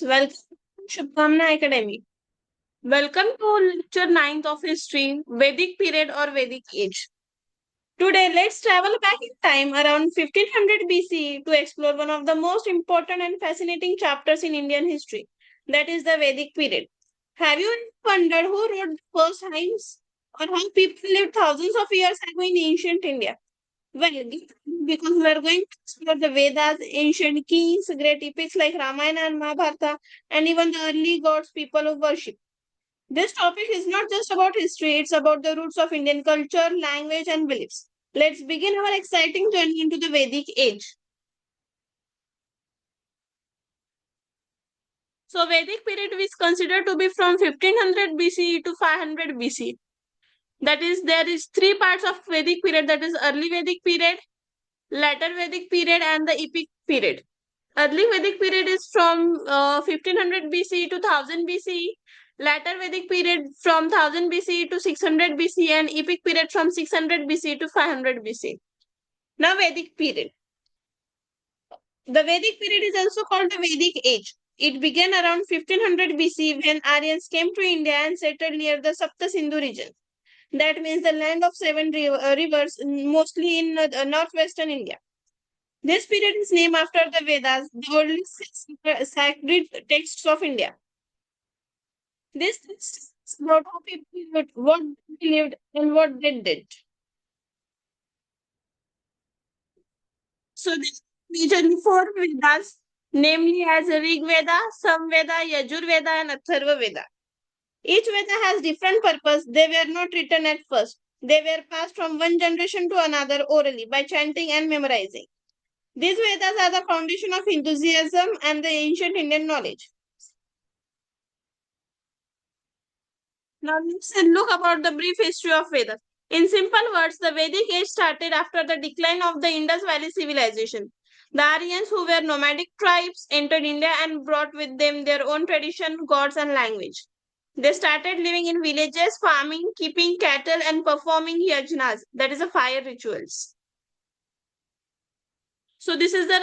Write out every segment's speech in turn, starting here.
Welcome to Shubhkaamna Academy. Welcome to lecture ninth of history, Vedic period or Vedic age. Today, let's travel back in time around 1500 BCE to explore one of the most important and fascinating chapters in Indian history, that is the Vedic period. Have you wondered who wrote the first hymns or how people lived thousands of years ago in ancient India? Well, because we are going to explore the Vedas, ancient kings, great epics like Ramayana and Mahabharata, and even the early gods people of worship. This topic is not just about history, it's about the roots of Indian culture, language, and beliefs. Let's begin our exciting journey into the Vedic age. So, Vedic period is considered to be from 1500 BCE to 500 BC. That is, there is three parts of Vedic period, that is early Vedic period, later Vedic period, and the epic period. Early Vedic period is from 1500 BC to 1000 BC. Later Vedic period from 1000 BC to 600 BC, and epic period from 600 BC to 500 BC. Now Vedic period. The Vedic period is also called the Vedic age. It began around 1500 BC when Aryans came to India and settled near the Sapta Sindhu region. That means the land of seven rivers, mostly in northwestern India. This period is named after the Vedas, the oldest sacred texts of India. This text is about how people lived, what they lived, and what they did. So there are majorly four Vedas, namely as Rig Veda, Samveda, Yajur Veda, and Atharva Veda. Each Veda has different purpose. They were not written at first. They were passed from one generation to another orally by chanting and memorizing. These Vedas are the foundation of Hinduism and the ancient Indian knowledge. Now let's look about the brief history of Vedas. In simple words, the Vedic age started after the decline of the Indus Valley civilization. The Aryans, who were nomadic tribes, entered India and brought with them their own tradition, gods, and language. They started living in villages, farming, keeping cattle, and performing yajnas, that is, a fire rituals. So this is the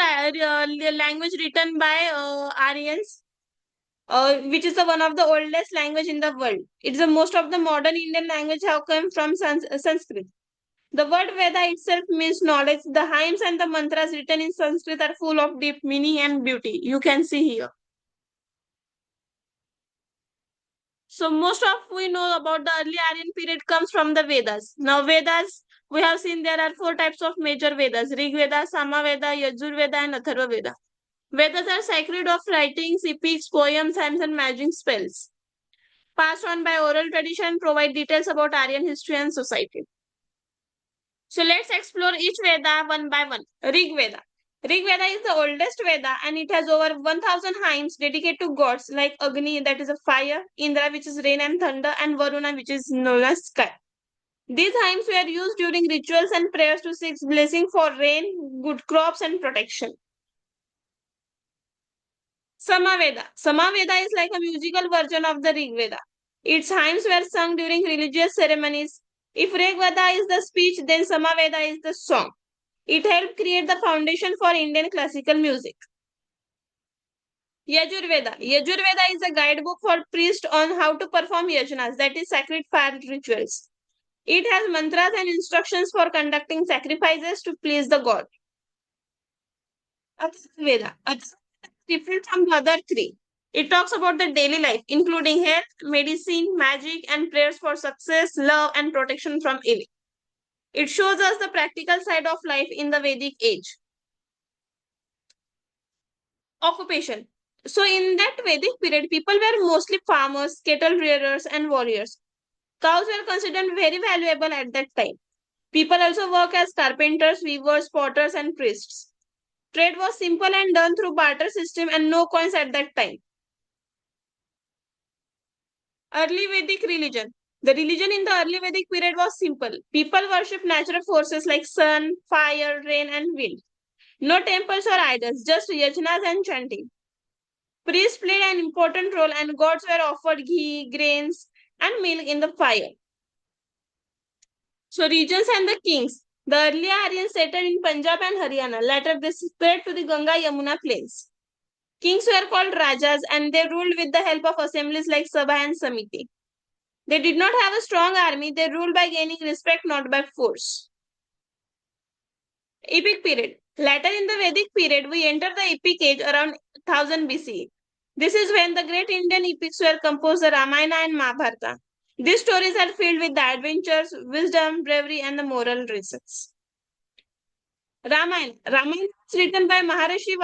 language written by Aryans, which is the one of the oldest language in the world. It's the most of the modern Indian language have come from Sanskrit. The word Veda itself means knowledge. The hymns and the mantras written in Sanskrit are full of deep meaning and beauty. You can see here. So most of we know about the early Aryan period comes from the Vedas. Now Vedas, we have seen there are four types of major Vedas: Rig Veda, Sama Veda, Yajur Veda, and Atharva Veda. Vedas are sacred of writings, epics, poems, hymns, and magic spells. Passed on by oral tradition, provide details about Aryan history and society. So let's explore each Veda one by one. Rig Veda. Rig Veda is the oldest Veda and it has over 1000 hymns dedicated to gods like Agni, that is a fire, Indra, which is rain and thunder, and Varuna, which is known as sky. These hymns were used during rituals and prayers to seek blessing for rain, good crops, and protection. Samaveda. Samaveda is like a musical version of the Rig Veda. Its hymns were sung during religious ceremonies. If Rig Veda is the speech, then Samaveda is the song. It helped create the foundation for Indian classical music. Yajurveda. Yajurveda is a guidebook for priests on how to perform yajnas, that is sacred fire rituals. It has mantras and instructions for conducting sacrifices to please the god. Atharvaveda. Atharvaveda is different from the other three. It talks about the daily life, including health, medicine, magic, and prayers for success, love, and protection from evil. It shows us the practical side of life in the Vedic age. Occupation. So, in that Vedic period, people were mostly farmers, cattle rearers, and warriors. Cows were considered very valuable at that time. People also work as carpenters, weavers, potters, and priests. Trade was simple and done through barter system and no coins at that time. Early Vedic religion. The religion in the early Vedic period was simple. People worshipped natural forces like sun, fire, rain, and wind. No temples or idols, just yajnas and chanting. Priests played an important role and gods were offered ghee, grains, and milk in the fire. So regions and the kings. The early Aryans settled in Punjab and Haryana. Later they spread to the Ganga Yamuna plains. Kings were called Rajas and they ruled with the help of assemblies like Sabha and Samiti. They did not have a strong army, they ruled by gaining respect, not by force. Epic period. Later in the Vedic period, we enter the epic age around 1000 BC. This is when the great Indian epics were composed, the Ramayana and Mahabharata. These stories are filled with the adventures, wisdom, bravery, and the moral lessons. Ramayana is written by Maharishi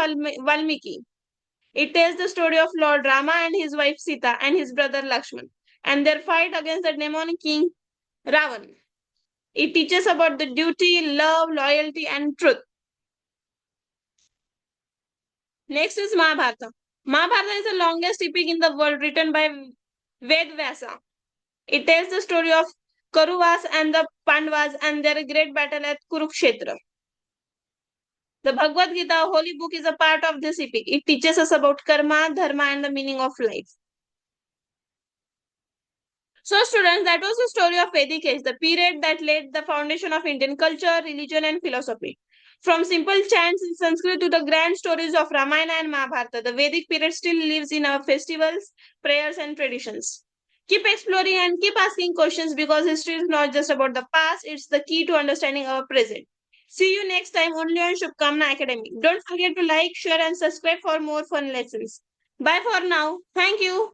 Valmiki. It tells the story of Lord Rama and his wife Sita and his brother Lakshman and their fight against the demonic king Ravan. It teaches about the duty, love, loyalty, and truth. Next is Mahabharata. Mahabharata is the longest epic in the world written by Ved Vyasa. It tells the story of Kauravas and the Pandavas and their great battle at Kurukshetra. The Bhagavad Gita, a holy book, is a part of this epic. It teaches us about karma, dharma, and the meaning of life. So, students, that was the story of Vedic age, the period that laid the foundation of Indian culture, religion, and philosophy. From simple chants in Sanskrit to the grand stories of Ramayana and Mahabharata, the Vedic period still lives in our festivals, prayers, and traditions. Keep exploring and keep asking questions because history is not just about the past, it's the key to understanding our present. See you next time only on Shubhkaamna Academy. Don't forget to like, share, and subscribe for more fun lessons. Bye for now. Thank you.